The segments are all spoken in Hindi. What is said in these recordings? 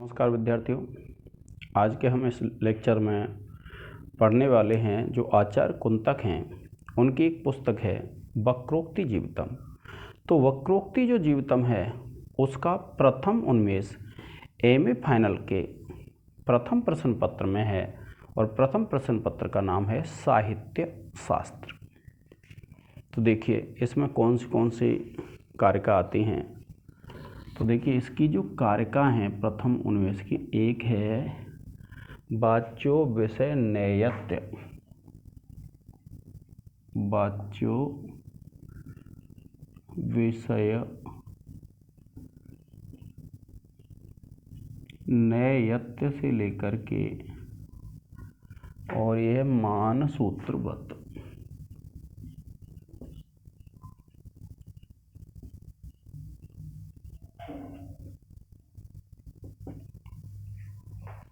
नमस्कार विद्यार्थियों, आज के हम इस लेक्चर में पढ़ने वाले हैं जो आचार्य कुंतक हैं। उनकी एक पुस्तक है वक्रोक्ति जीवितम। तो वक्रोक्ति जो जीवितम है उसका प्रथम उन्मेष एमए फाइनल के प्रथम प्रश्न पत्र में है और प्रथम प्रश्न पत्र का नाम है साहित्य शास्त्र। तो देखिए इसमें कौन सी कारिका आती हैं। तो देखिए इसकी जो कारिका हैं प्रथम उन्मेष की, एक है वाच्यो विषय नैयत्य। वाच्यो विषय नैयत्य से लेकर के और यह मान सूत्रवत।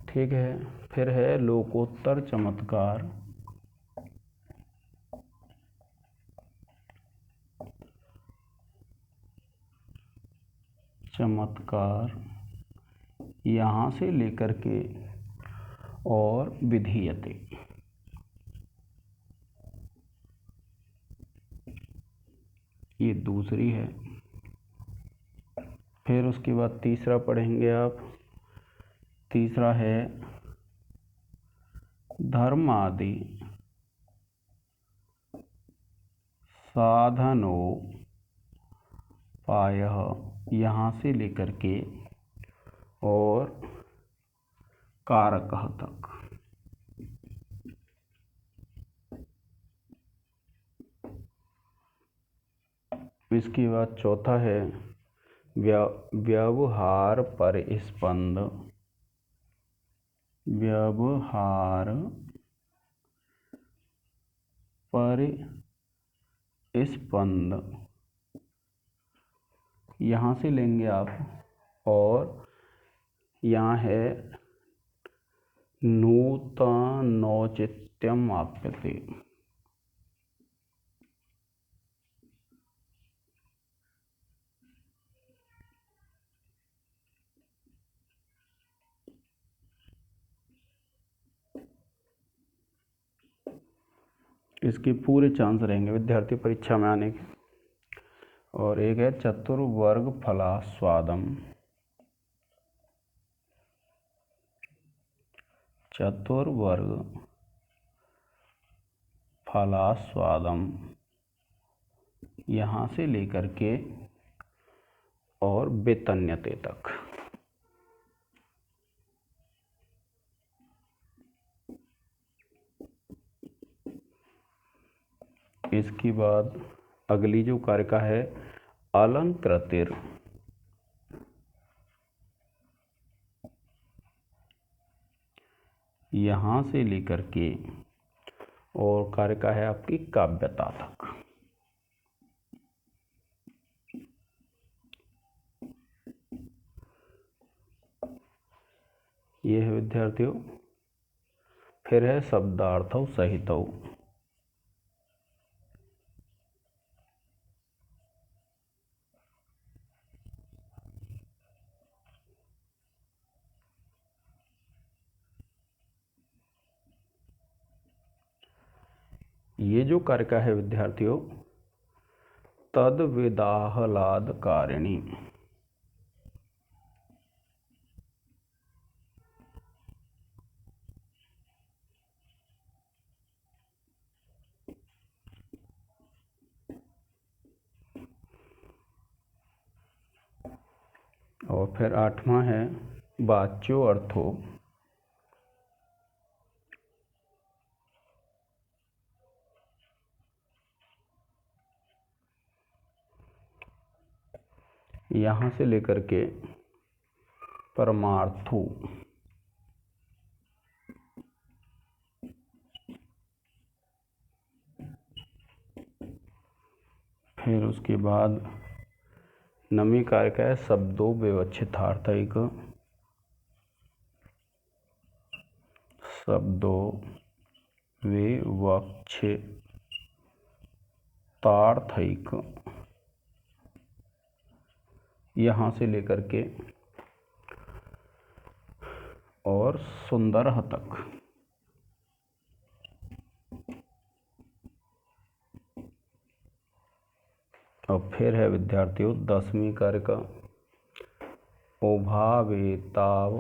ठीक है, फिर है लोकोत्तर चमत्कार। यहाँ से लेकर के और विधीयते। ये दूसरी है। फिर उसके बाद तीसरा पढ़ेंगे आप। तीसरा है धर्मादि साधनोपायः, यहाँ से लेकर के और कारकः तक। इसके बाद चौथा है व्यवहार परिस्पंद। व्यवहार परिस्पंद यहाँ से लेंगे आप। और यहाँ है नूतनौचित्यम आप्यते। इसके पूरे चांस रहेंगे विद्यार्थी परीक्षा में आने के। और एक है चतुर्वर्ग फलास्वादम। चतुर्वर्ग फलास्वादम यहाँ से लेकर के और वेतन्यते तक। इसके बाद अगली जो कारिका है अलंकृतिर। यहाँ से लेकर के और कारिका है आपकी काव्यता तक। ये है विद्यार्थियों। फिर है शब्दार्थौ सहितौ। ये जो कारिका है विद्यार्थियों तद विदाहलादकारिणी। और फिर आठवां है वाच्यो अर्थो। यहाँ से लेकर के परमार्थो। फिर उसके बाद नवी कारिका है शब्दों विवक्षितार्थैक। शब्दों विवक्षितार्थैक यहाँ से लेकर के और सुंदरह तक। और फिर है विद्यार्थियों 10वीं कार्य का उभावेताव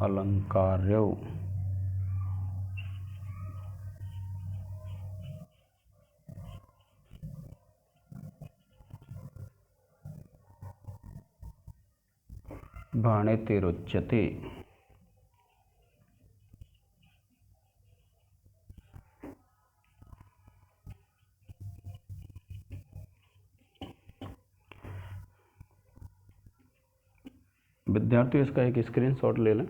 अलंकार्यौ। भाणेतिरुच्यते। विद्यार्थियों इसका एक स्क्रीनशॉट ले लें।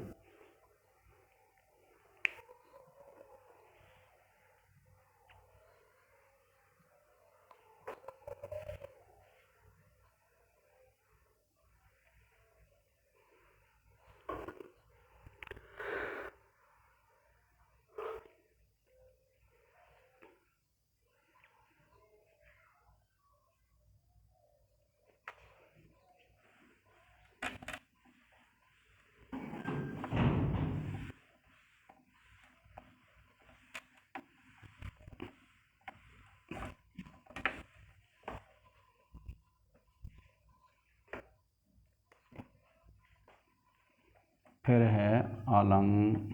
फिर है अलंकारकृताम्,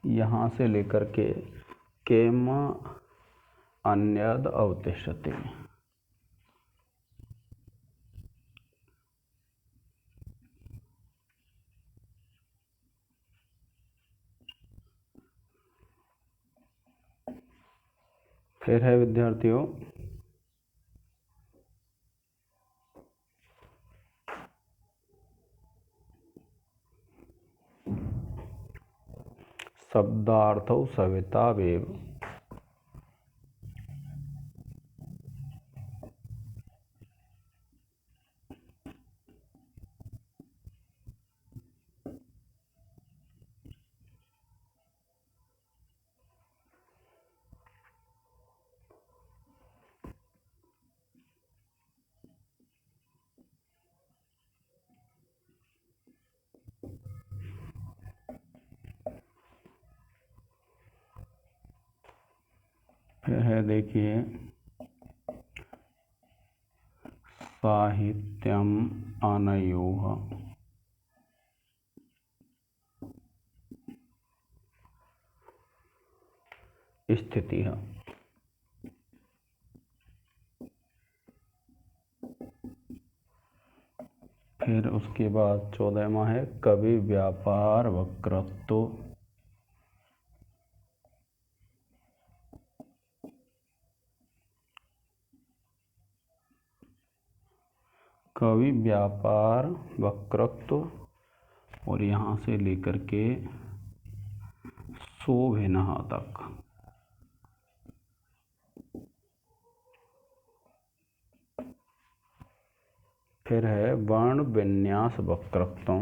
यहाँ से लेकर के केम अन्यद अवतिष्ठते। फिर है विद्यार्थियों शब्दार्थौ सवितावेव। फिर है देखिए साहित्यम अनयोः स्थिति है। फिर उसके बाद 14वां है कवि व्यापार वक्रत्व। कवि व्यापार वक्रत्व और यहाँ से लेकर के शोभनः तक। फिर है वर्ण विन्यास वक्रत्व।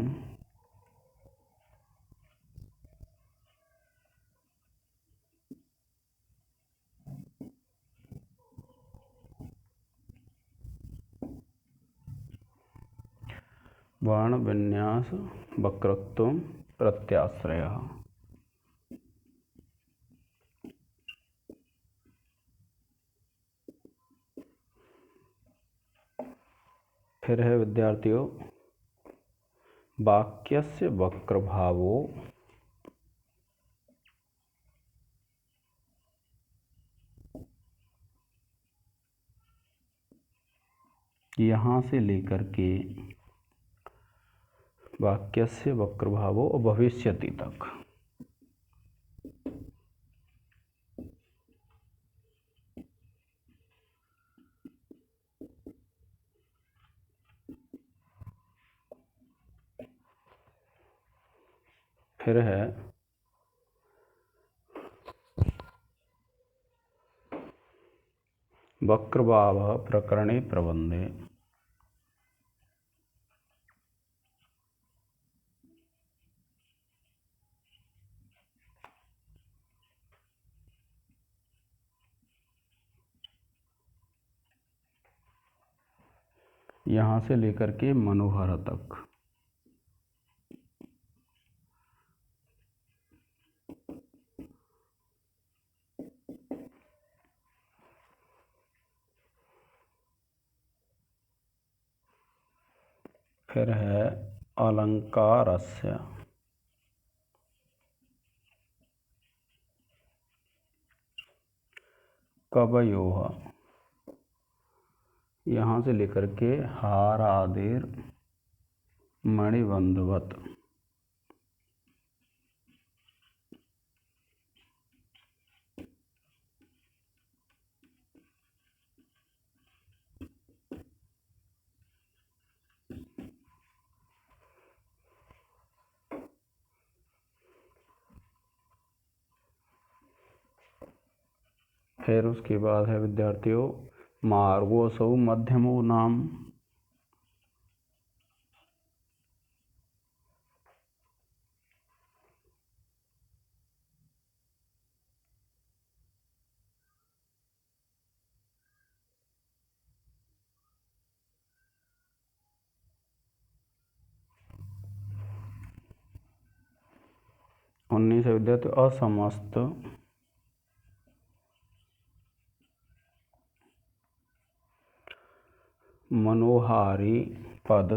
वर्ण विन्यास वक्रत्व प्रत्याश्रयः। फिर है विद्यार्थियों वाक्यस्य वक्रभावो। यहाँ से लेकर के वाक्यस्य वक्रभावो भविष्यति तक। फिर है वक्रभाव प्रकरणे प्रबंधे। यहाँ से लेकर के मनोहर तक। फिर है अलंकारस्य। कवयोः, यहाँ से लेकर के हारादिर मणिबंधवत। फिर उसके बाद है विद्यार्थियों मार्गोऽसौ मध्यमो नाम। उन्नीस विद्यार्थी असमस्त मनोहारी पद।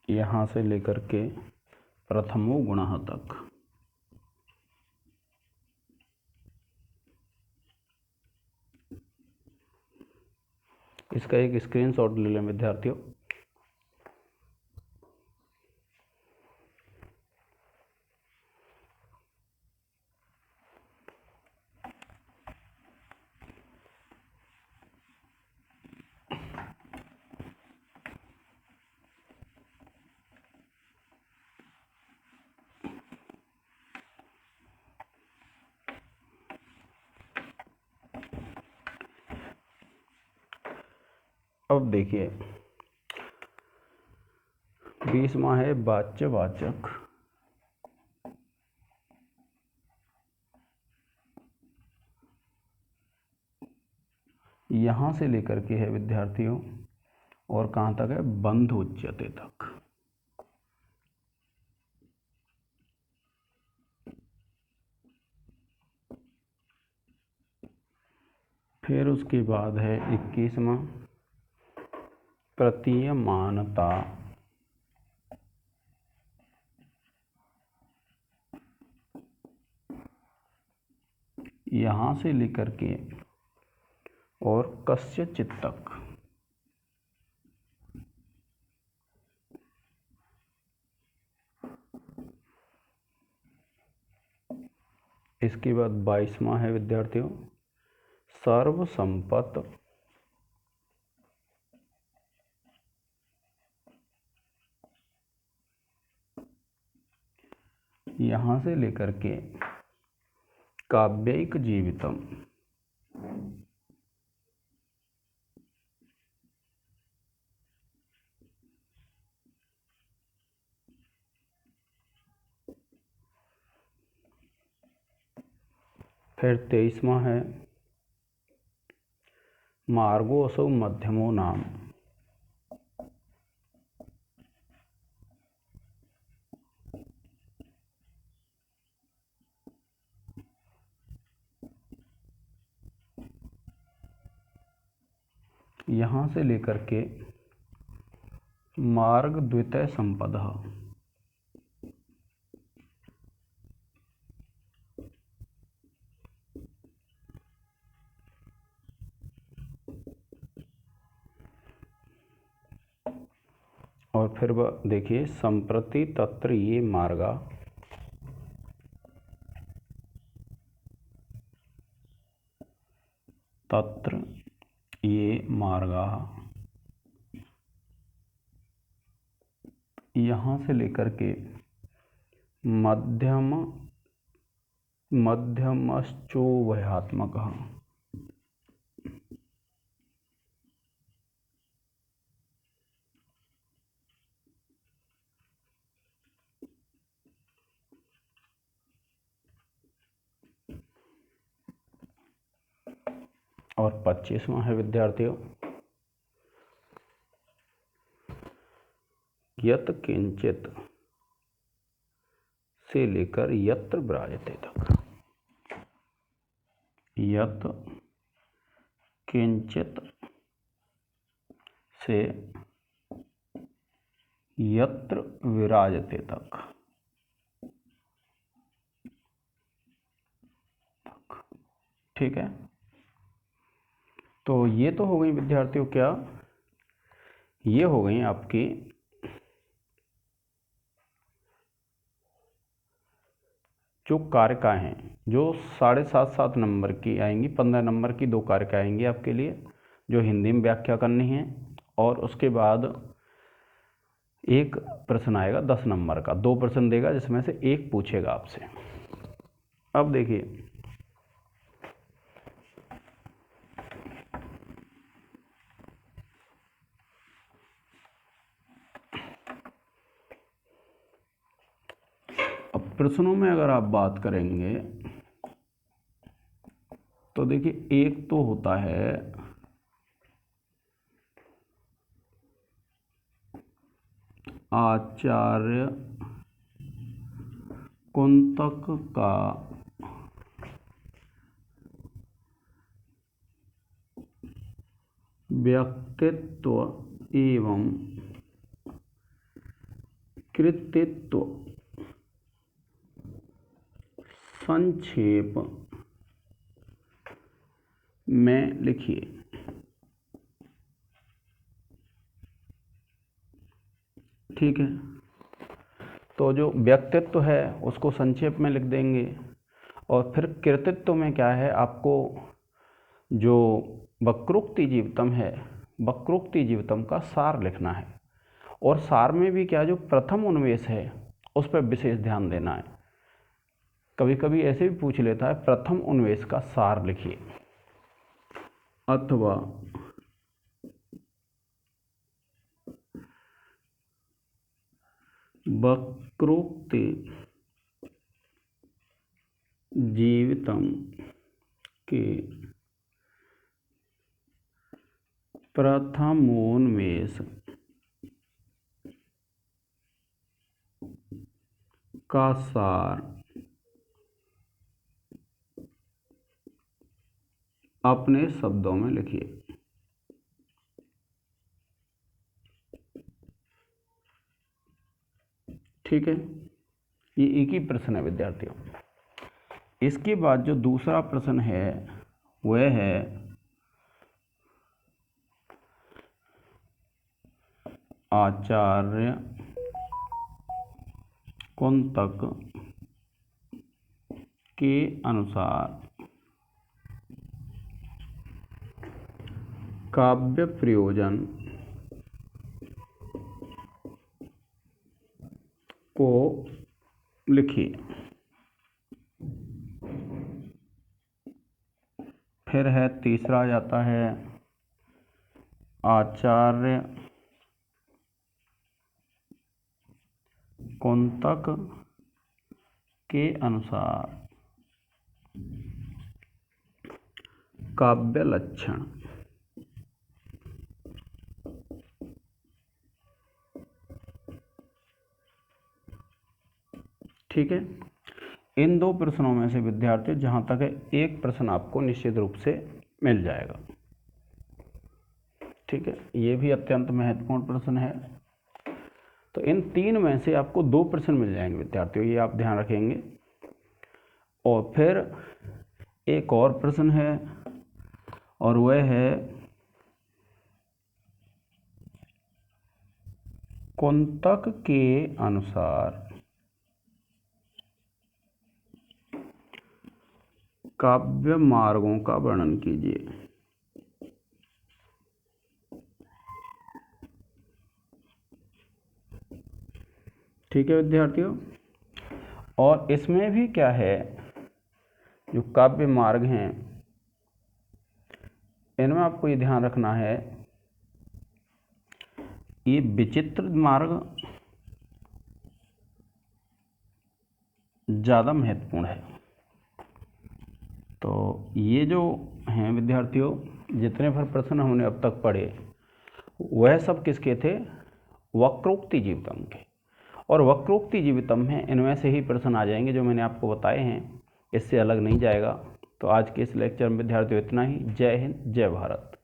यहाँ से लेकर के प्रथमो गुणः तक। इसका एक स्क्रीनशॉट ले लें विद्यार्थियों। अब देखिए 20वां है वाच्यवाचक। यहाँ से लेकर के है विद्यार्थियों और कहाँ तक है बंधु उच्यते तक। फिर उसके बाद है 21वां प्रतीयमानता। यहाँ से लेकर के और कस्यचित् तक। इसके बाद 22वां है विद्यार्थियों सर्वसंपत। यहाँ से लेकर के काव्यिक जीवितम। फिर 23वां है मार्गोऽसौ मध्यमो नाम। यहाँ से लेकर के मार्ग द्वितीय संपदः। और फिर देखिए संप्रति तत्र ये मार्गा। तत्र ये मार्गा। यहाँ से लेकर के मध्यम मध्यमश्चोभयात्मकः। और 25वां है विद्यार्थियों यत किंचित से लेकर यत्र विराजते तक। यत किंचित से यत्र विराजते तक। ठीक है, तो ये तो हो गई विद्यार्थियों क्या, ये हो गई आपकी जो कारिकाएँ हैं, जो 7.5 नंबर की आएंगी, 15 नंबर की 2 कारिकाएँ आएंगी आपके लिए, जो हिंदी में व्याख्या करनी है। और उसके बाद एक प्रश्न आएगा 10 नंबर का, 2 प्रश्न देगा जिसमें से एक पूछेगा आपसे। अब देखिए, अब प्रश्नों में अगर आप बात करेंगे तो देखिए, एक तो होता है आचार्य कुंतक का व्यक्तित्व एवं कृतित्व संक्षेप में लिखिए। ठीक है, तो जो व्यक्तित्व है उसको संक्षेप में लिख देंगे, और फिर कृतित्व में क्या है, आपको जो वक्रोक्ति जीवितम है, वक्रोक्ति जीवितम का सार लिखना है। और सार में भी क्या, जो प्रथम उन्मेष है उस पर विशेष ध्यान देना है। कभी कभी ऐसे भी पूछ लेता है, प्रथम उन्मेष का सार लिखिए, अथवा वक्रोक्ति जीवितम के प्रथमोन्मेष का सार अपने शब्दों में लिखिए। ठीक है, ये एक ही प्रश्न है विद्यार्थियों। इसके बाद जो दूसरा प्रश्न है वह है आचार्य कुंतक के अनुसार काव्य प्रयोजन को लिखिए। फिर है तीसरा जाता है आचार्य कुंतक के अनुसार काव्य लक्षण। ठीक है, इन 2 प्रश्नों में से विद्यार्थी जहां तक है एक प्रश्न आपको निश्चित रूप से मिल जाएगा। ठीक है, ये भी अत्यंत महत्वपूर्ण प्रश्न है। तो इन 3 में से आपको 2 प्रश्न मिल जाएंगे विद्यार्थियों, ये आप ध्यान रखेंगे। और फिर एक और प्रश्न है, और वह है कुंतक के अनुसार काव्य मार्गों का वर्णन कीजिए। ठीक है विद्यार्थियों, और इसमें भी क्या है, जो काव्य मार्ग हैं इनमें आपको ये ध्यान रखना है, ये विचित्र मार्ग ज़्यादा महत्वपूर्ण है। तो ये जो हैं विद्यार्थियों, जितने भी प्रश्न हमने अब तक पढ़े वह सब किसके थे? वक्रोक्ति जीवितम के। और वक्रोक्ति जीवितम में इनमें से ही प्रश्न आ जाएंगे जो मैंने आपको बताए हैं, इससे अलग नहीं जाएगा। तो आज के इस लेक्चर में विद्यार्थियों इतना ही। जय हिंद, जय भारत।